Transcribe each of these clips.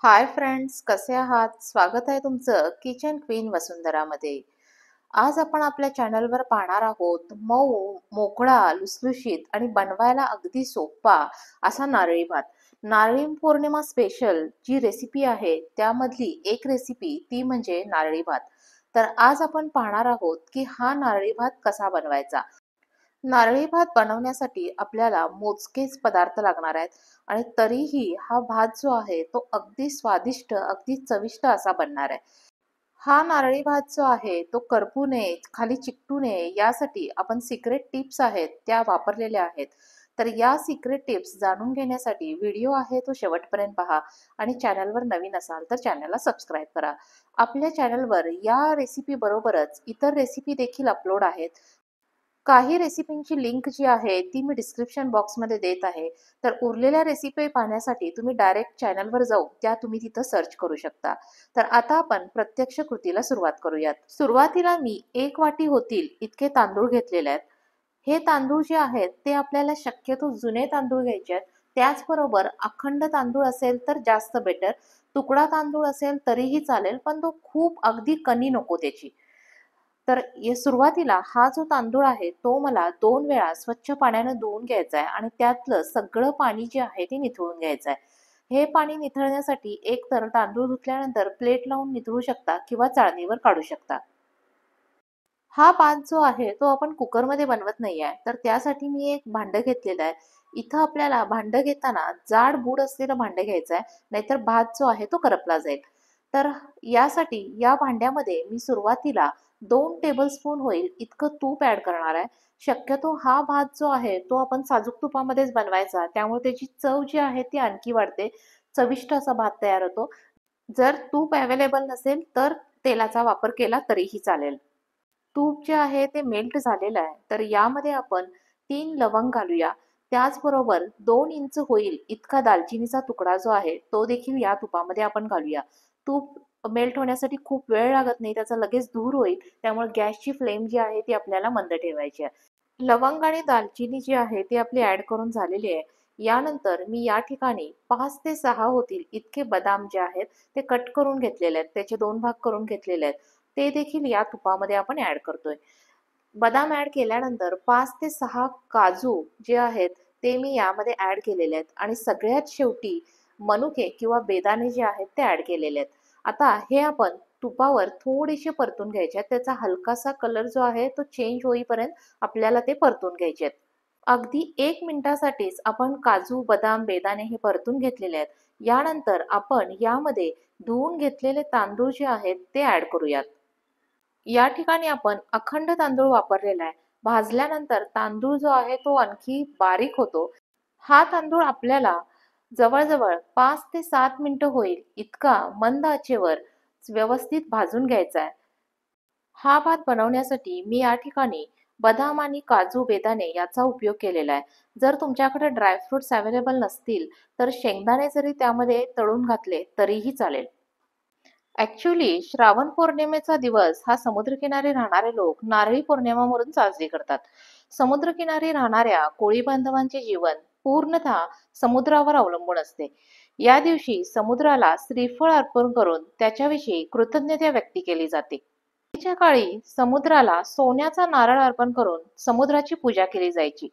Hi friends, कसे आहात? स्वागत आहे तुमचं किचन क्वीन वसुंधरामध्ये. आज आपण आपल्या चॅनलवर पाहणार आहोत मऊ, मोकळा, लुसलुशीत आणि बनवायला अगदी सोपा असा नारळी भात. नारळी पौर्णिमा स्पेशल जी रेसिपी आहे त्यामधली एक रेसिपी ती म्हणजे नारळी भात. तर आज आपण पाहणार आहोत की हा नारळी भात कसा बनवायचा. नारळी भात बनवण्यासाठी आपल्याला मोजकेच पदार्थ लागणार आहेत आणि तरीही हा भात जो आहे तो अगदी स्वादिष्ट, अगदी चविष्ट असा बनणार आहे. हा नारळी भात जो आहे तो करपू नये, खाली चिकटू नये यासाठी आपण सिक्रेट टिप्स आहेत त्या वापरलेल्या आहेत. तर या सिक्रेट टिप्स जाणून घेण्यासाठी व्हिडिओ आहे तो शेवटपर्यंत पहा आणि चॅनलवर नवीन असाल तर चॅनलला सबस्क्राईब करा. आपल्या चॅनलवर या रेसिपी बरोबरच इतर रेसिपी देखील अपलोड आहेत. काही रेसिपींची लिंक जी आहे ती मी डिस्क्रिप्शन बॉक्समध्ये देत आहे. तर उरलेल्या रेसिपी पाहण्यासाठी तुम्ही डायरेक्ट चॅनलवर जाऊन त्या तुम्ही तिथं सर्च करू शकता. तर आता आपण प्रत्यक्ष कृतीला सुरुवात करूयात. सुरुवातीला मी 1 वाटी होतील इतके तांदूळ घेतलेले आहेत. हे तांदूळ जे आहेत ते आपल्याला शक्यतो जुने तांदूळ घ्यायचे आहेत. त्याचबरोबर अखंड तांदूळ असेल तर जास्त बेटर. तुकडा तांदूळ असेल तरीही चालेल, पण तो खूप अगदी कणी नको त्याची. तर सुरुवातीला हा जो तांदूळ आहे तो मला 2 वेळा स्वच्छ पाण्याने धुवून घ्यायचा आहे आणि त्यातलं सगळं पाणी जे आहे ते निथळून घ्यायचं आहे. हे पाणी निथळण्यासाठी एक तर तांदूळ धुतल्यानंतर प्लेट लावून निथळू शकता किंवा चाळणीवर काढू शकता. हा भात जो आहे तो आपण कुकरमध्ये बनवत नाही आहे, तर त्यासाठी मी एक भांडं घेतलेलं आहे. इथं आपल्याला भांडं घेताना जाड बूड असलेलं भांडं घ्यायचं आहे, नाहीतर भात जो आहे तो करपला जाईल. तर यासाठी या भांड्यामध्ये मी सुरुवातीला 2 टेबलस्पून होईल इतकं तूप ॲड करणार आहे. शक्यतो हा भात जो आहे तो आपण साजूक तुपामध्येच बनवायचा, त्यामुळे त्याची चव जी आहे ती आणखी वाढते. चविष्ट असा भात तयार होतो. जर तूप अवेलेबल नसेल तर तेलाचा वापर केला तरीही चालेल. तूप जे आहे ते मेल्ट झालेलं आहे. तर यामध्ये आपण 3 लवंग घालूया. त्याचबरोबर 2 इंच होईल इतका दालचिनीचा तुकडा जो आहे तो देखील या तुपामध्ये आपण घालूया. तूप मेल्ट होण्यासाठी खूप वेळ लागत नाही, त्याचा लगेच धूर होईल. त्यामुळे गॅसची फ्लेम जी आहे ती आपल्याला मंद ठेवायची आहे. लवंग आणि दालचिनी जी आहे ती आपली ॲड करून झालेली आहे. यानंतर मी या ठिकाणी 5 ते 6 होतील इतके बदाम जे आहेत ते कट करून घेतलेले आहेत. त्याचे 2 भाग करून घेतलेले आहेत. ते देखील या तुपामध्ये आपण ॲड करतोय. बदाम ॲड केल्यानंतर 5 ते 6 काजू जे आहेत ते मी यामध्ये ॲड केलेले आहेत आणि सगळ्यात शेवटी मनुके किंवा बेदाणे जे आहेत ते ॲड केलेले आहेत. आता हे आपण तुपावर थोडेसे परतून घ्यायचे आहेत. त्याचा हलकासा कलर जो आहे तो चेंज होईपर्यंत आपल्याला ते परतून घ्यायचे आहेत. अगदी 1 मिनिटासाठीच आपण काजू, बदाम, बेदाणे हे परतून घेतलेले आहेत. यानंतर आपण यामध्ये धुवून घेतलेले तांदूळ जे आहेत ते ॲड करूयात. या ठिकाणी आपण अखंड तांदूळ वापरलेला आहे. भाजल्यानंतर तांदूळ जो आहे तो आणखी बारीक होतो. हा तांदूळ आपल्याला जवळ-जवळ 5 ते 7 मिनिटं होईल इतका मंद आचेवर व्यवस्थित भाजून घ्यायचा आहे. हा भात बनवण्यासाठी मी या ठिकाणी बदाम आणि काजू, बेदाणे याचा उपयोग केलेला आहे. जर तुमच्याकडे ड्रायफ्रुट्स अवेलेबल नसतील, तर शेंगदाणे जरी त्यामध्ये तळून घातले तरीही चालेल. ॲक्चुअली श्रावण पौर्णिमेचा दिवस हा समुद्रकिनारी राहणारे लोक नारळी पौर्णिमा म्हणून साजरी करतात. समुद्रकिनारी राहणाऱ्या कोळी बांधवांचे जीवन पूर्णतः समुद्रावर अवलंबून असते. या दिवशी समुद्राला श्रीफळ अर्पण करून त्याच्याविषयी कृतज्ञता व्यक्त केली जाते. पूर्वीच्या काळी समुद्राला सोन्याचा नारळ अर्पण करून समुद्राची पूजा केली जायची.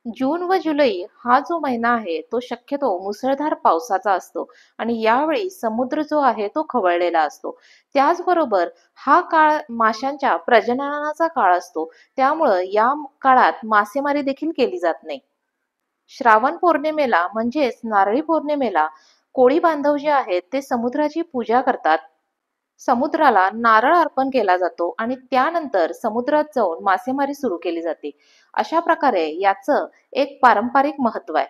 जून व जुलै हा जो महिना आहे तो शक्यतो मुसळधार पावसाचा असतो आणि यावेळी समुद्र जो आहे तो खवळलेला असतो. त्याचबरोबर हा काळ माशांच्या प्रजननाचा काळ असतो. त्यामुळं या काळात मासेमारी देखील केली जात नाही. श्रावण पौर्णिमेला म्हणजेच नारळी पौर्णिमेला कोळी बांधव जे आहेत ते समुद्राची पूजा करतात. समुद्राला नारळ अर्पण केला जातो आणि त्यानंतर समुद्रात जाऊन मासेमारी सुरू केली जाते. अशा प्रकारे याचं एक पारंपरिक महत्व आहे.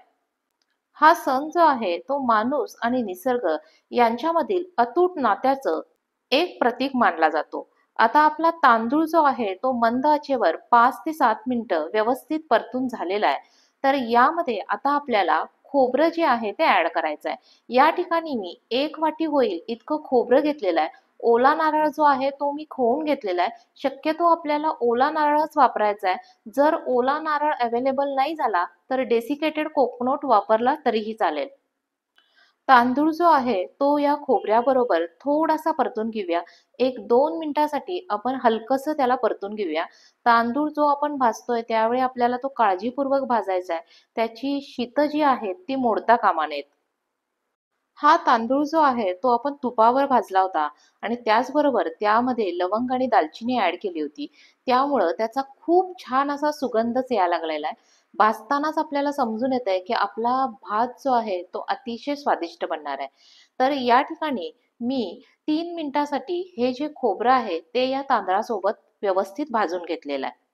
हा सण जो आहे तो माणूस आणि निसर्ग यांच्यामधील अतूट नात्याचं एक प्रतीक मानला जातो. आता आपला तांदूळ जो आहे तो मंद आचेवर 5 ते 7 मिनिटं व्यवस्थित परतून झालेला आहे. तर यामध्ये आता आपल्याला खोबरं जे आहे ते ॲड करायचं आहे. या ठिकाणी मी 1 वाटी होईल इतकं खोबरं घेतलेलं आहे. ओला नारळ जो आहे तो मी खवून घेतलेला आहे. शक्यतो आपल्याला ओला नारळच वापरायचा आहे. जर ओला नारळ अवेलेबल नाही झाला तर डेसिकेटेड कोकोनट वापरला तरीही चालेल. तांदूळ जो आहे तो या खोबऱ्याबरोबर थोडासा परतून घेऊया. 1-2 मिनिटासाठी आपण हलकंसं त्याला परतून घेऊया. तांदूळ जो आपण भाजतोय त्यावेळी आपल्याला तो काळजीपूर्वक भाजायचा आहे. त्याची शीतं जी आहेत ती मोडता कामा नयेत. हा तांदूळ जो आहे तो आपण तुपावर भाजला होता आणि त्याचबरोबर त्यामध्ये लवंग आणि दालचिनी ॲड केली होती. त्यामुळं त्याचा खूप छान असा सुगंधच यायला लागलेला आहे. भाजतानाच आपल्याला समजून येतंय की आपला भात जो आहे तो अतिशय स्वादिष्ट बनणार आहे. तर या ठिकाणी मी 3 मिनिटासाठी हे जे खोबरं आहे ते या तांदळासोबत व्यवस्थित भाजून घेतलेलं आहे.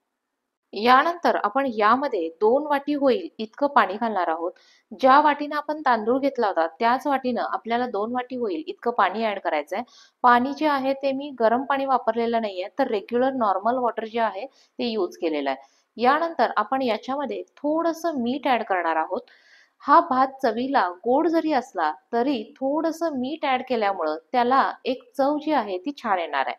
यानंतर आपण यामध्ये 2 वाटी होईल इतकं पाणी घालणार आहोत. ज्या वाटीनं आपण तांदूळ घेतला होता, त्याच वाटीनं आपल्याला 2 वाटी होईल इतकं पाणी ॲड करायचंय. पाणी जे आहे ते मी गरम पाणी वापरलेलं नाहीये, तर रेग्युलर नॉर्मल वॉटर जे आहे ते यूज केलेलं आहे. यानंतर आपण याच्यामध्ये थोडंसं मीठ ॲड करणार आहोत. हा भात चवीला गोड जरी असला, तरी थोडंसं मीठ ॲड केल्यामुळं त्याला एक चव जी आहे ती छान येणार आहे.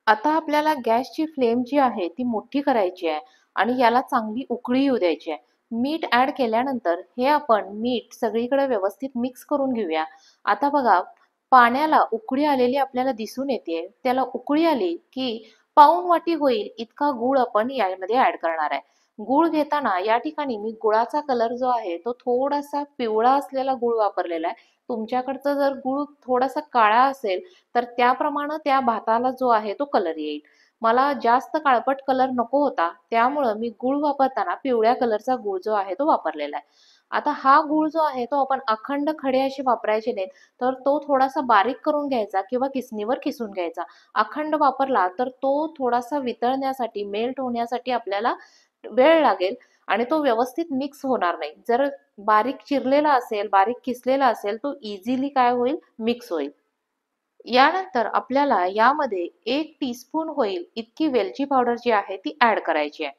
आता आपल्याला गॅसची फ्लेम जी आहे ती मोठी करायची आहे आणि याला चांगली उकळी येऊ द्यायची आहे. मीठ ॲड केल्यानंतर हे आपण मीठ सगळीकडे व्यवस्थित मिक्स करून घेऊया. आता बघा पाण्याला उकळी आलेली आपल्याला दिसून येते. त्याला उकळी आली की पाऊण वाटी होईल इतका गूळ आपण यामध्ये ॲड करणार आहे. गूळ घेताना या ठिकाणी मी गुळाचा कलर जो आहे तो थोडासा पिवळा असलेला गूळ वापरलेला आहे. तुमच्याकडचा जर गूळ थोडासा काळा असेल तर त्याप्रमाणे त्या भाताला जो आहे तो कलर येईल. मला जास्त काळपट कलर नको होता, त्यामुळं मी गूळ वापरताना पिवळ्या कलरचा गूळ जो आहे तो वापरलेला आहे. आता हा गूळ जो आहे तो आपण अखंड खडे असे वापरायचे नाहीत, तर तो थोडासा बारीक करून घ्यायचा किंवा किसणीवर किसून घ्यायचा. अखंड वापरला तर तो थोडासा वितळण्यासाठी, मेल्ट होण्यासाठी आपल्याला वेळ लागेल आणि तो व्यवस्थित मिक्स होणार नाही. जर बारीक चिरलेला असेल, बारीक किसलेला असेल, तो इझिली काय होईल, मिक्स होईल. यानंतर आपल्याला यामध्ये 1 टीस्पून होईल इतकी वेलची पावडर जी आहे ती ॲड करायची आहे.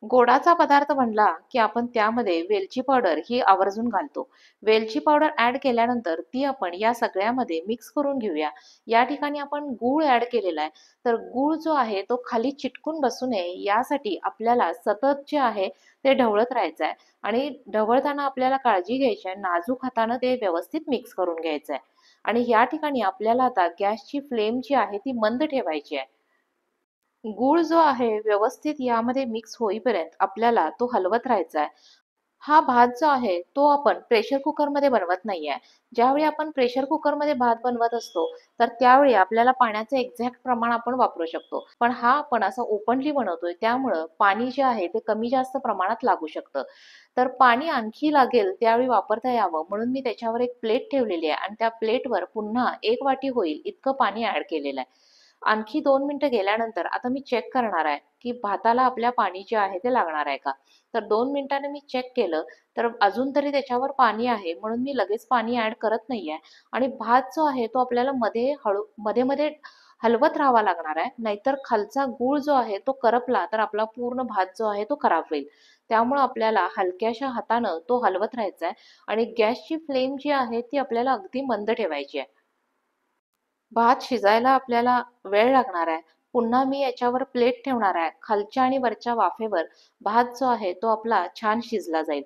गोडाचा पदार्थ म्हणला की आपण त्यामध्ये वेलची पावडर ही आवर्जून घालतो. वेलची पावडर ॲड केल्यानंतर ती आपण या सगळ्यामध्ये मिक्स करून घेऊया. या ठिकाणी आपण गूळ ॲड केलेला आहे. तर गूळ जो आहे तो खाली चिटकून बसू नये यासाठी आपल्याला सतत जे आहे ते ढवळत राहायचं आहे आणि ढवळताना आपल्याला काळजी घ्यायची आहे. नाजूक हातानं ते व्यवस्थित मिक्स करून घ्यायचं आहे. आणि या ठिकाणी आपल्याला आता गॅसची फ्लेम जी आहे ती मंद ठेवायची आहे. गूळ जो आहे व्यवस्थित यामध्ये मिक्स होईपर्यंत आपल्याला तो हलवत राहायचा आहे. हा भात जो आहे तो आपण प्रेशर कुकरमध्ये बनवत नाहीये. ज्यावेळी आपण प्रेशर कुकरमध्ये भात बनवत असतो, तर त्यावेळी आपल्याला पाण्याचं एक्झॅक्ट प्रमाण आपण वापरू शकतो. पण हा आपण असं ओपनली बनवतोय त्यामुळं पाणी जे आहे ते कमी जास्त प्रमाणात लागू शकतं. तर पाणी आणखी लागेल त्यावेळी वापरता यावं म्हणून मी त्याच्यावर एक प्लेट ठेवलेली आहे आणि त्या प्लेटवर पुन्हा 1 वाटी होईल इतकं पाणी ॲड केलेलं आहे. आणखी 2 मिनिटं गेल्यानंतर आता मी चेक करणार आहे, की भाताला आपल्या पाणी जे आहे ते लागणार आहे का? तर 2 मिनिटांनी मी चेक केलं, तर अजून तरी त्याच्यावर पाणी आहे म्हणून मी लगेच पाणी ॲड करत नाहीये आणि भात जो आहे तो आपल्याला मध्ये-मध्ये हलवत राहावा लागणार आहे. नाहीतर खालचा गूळ जो आहे तो करपला तर आपला पूर्ण भात जो आहे तो खराब होईल. त्यामुळं आपल्याला हलक्याशा हातानं तो हलवत राहायचा आहे आणि गॅसची फ्लेम जी आहे ती आपल्याला अगदी मंद ठेवायची आहे. भात शिजायला आपल्याला वेळ लागणार आहे. पुन्हा मी याच्यावर प्लेट ठेवणार आहे. खालच्या आणि वरच्या वाफेवर भात जो आहे तो आपला छान शिजला जाईल.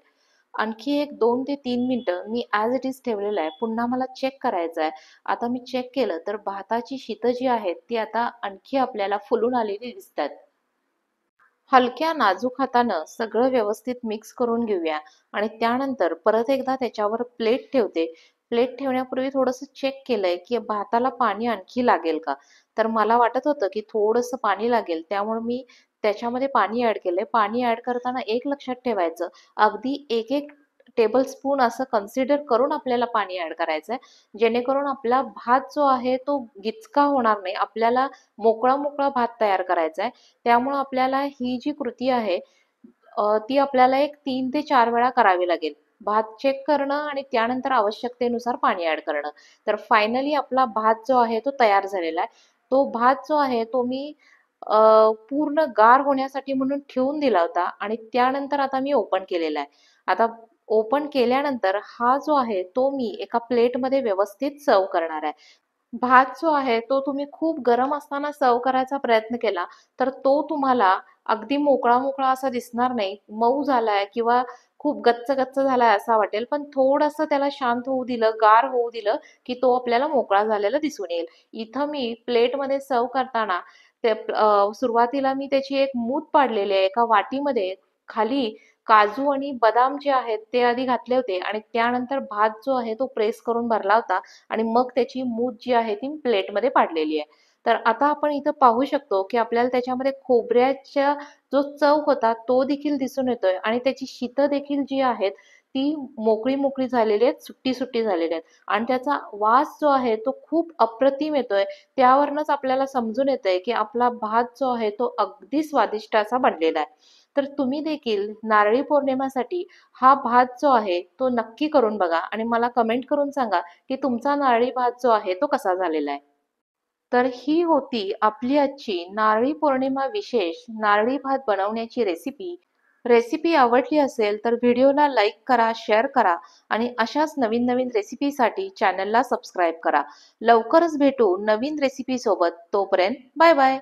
आणखी एक 2 ते 3 मिनिटं मी ॲज इट इज ठेवलेलं आहे. पुन्हा मला चेक करायचं आहे. आता मी चेक केलं तर भाताची शीतं जी आहेत ती आता आणखी आपल्याला फुलून आलेली दिसतात. हलक्या नाजूक हातानं सगळं व्यवस्थित मिक्स करून घेऊया आणि त्यानंतर परत एकदा त्याच्यावर प्लेट ठेवते. प्लेट ठेवण्यापूर्वी थोडंसं चेक केलंय, की भाताला पाणी आणखी लागेल का? तर मला वाटत होतं, की थोडंसं पाणी लागेल. त्यामुळे मी त्याच्यामध्ये पाणी ॲड केलंय. पाणी ॲड करताना एक लक्षात ठेवायचं, अगदी 1-1 टेबलस्पून असं कन्सिडर करून आपल्याला पाणी ॲड करायचंय. जेणेकरून आपला भात जो आहे तो गिचका होणार नाही. आपल्याला मोकळा-मोकळा भात तयार करायचा आहे. त्यामुळं आपल्याला ही जी कृती आहे ती आपल्याला एक 3 ते 4 वेळा करावी लागेल. भात चेक करणं आणि त्यानंतर आवश्यकतेनुसार पाणी ॲड करणं. तर फायनली आपला भात जो आहे तो तयार झालेला आहे. तो भात जो आहे तो मी पूर्ण गार होण्यासाठी म्हणून ठेवून दिला होता आणि त्यानंतर आता मी ओपन केलेला आहे. आता ओपन केल्यानंतर हा जो आहे तो मी एका प्लेटमध्ये व्यवस्थित सर्व्ह करणार आहे. भात जो आहे तो तुम्ही खूप गरम असताना सर्व्ह करायचा प्रयत्न केला, तर तो तुम्हाला अगदी मोकळा-मोकळा असा दिसणार नाही. मऊ झालाय किंवा खूप गच्च गच्च झालाय असा वाटेल, पण थोडंसं त्याला शांत होऊ दिलं, गार होऊ दिलं, की तो आपल्याला मोकळा झालेला दिसून येईल. इथं मी प्लेटमध्ये सर्व्ह करताना सुरुवातीला मी त्याची एक मूठ पाडलेली आहे एका वाटीमध्ये. खाली काजू आणि बदाम जे आहेत ते आधी घातले होते आणि त्यानंतर भात जो आहे तो प्रेस करून भरला होता आणि मग त्याची मूठ जी आहे ती प्लेटमध्ये पाडलेली आहे. तर आता आपण इथं पाहू शकतो की आपल्याला त्याच्यामध्ये खोबऱ्याच्या जो चव होता तो देखील दिसून येतोय आणि त्याची शीतं देखील जी आहेत ती मोकळी मोकळी झालेली आहेत, सुट्टी सुट्टी झालेली आहेत आणि त्याचा वास जो आहे तो खूप अप्रतिम येतोय. त्यावरूनच आपल्याला समजून येतंय की आपला भात जो आहे तो अगदी स्वादिष्ट असा बनलेला आहे. तर तुम्ही देखील नारळी पौर्णिमेसाठी हा भात जो आहे तो नक्की करून बघा आणि मला कमेंट करून सांगा की तुमचा नारळी भात जो आहे तो कसा झालेला आहे. तर ही होती आपली आजची नारळी पौर्णिमा विशेष नारळी भात बनवण्याची रेसिपी. रेसिपी आवडली असेल तर व्हिडिओला लाईक करा, शेअर करा आणि अशाच नवीन नवीन रेसिपीसाठी चॅनलला सबस्क्राईब करा. लवकरच भेटू नवीन रेसिपी सोबत. तोपर्यंत बाय बाय.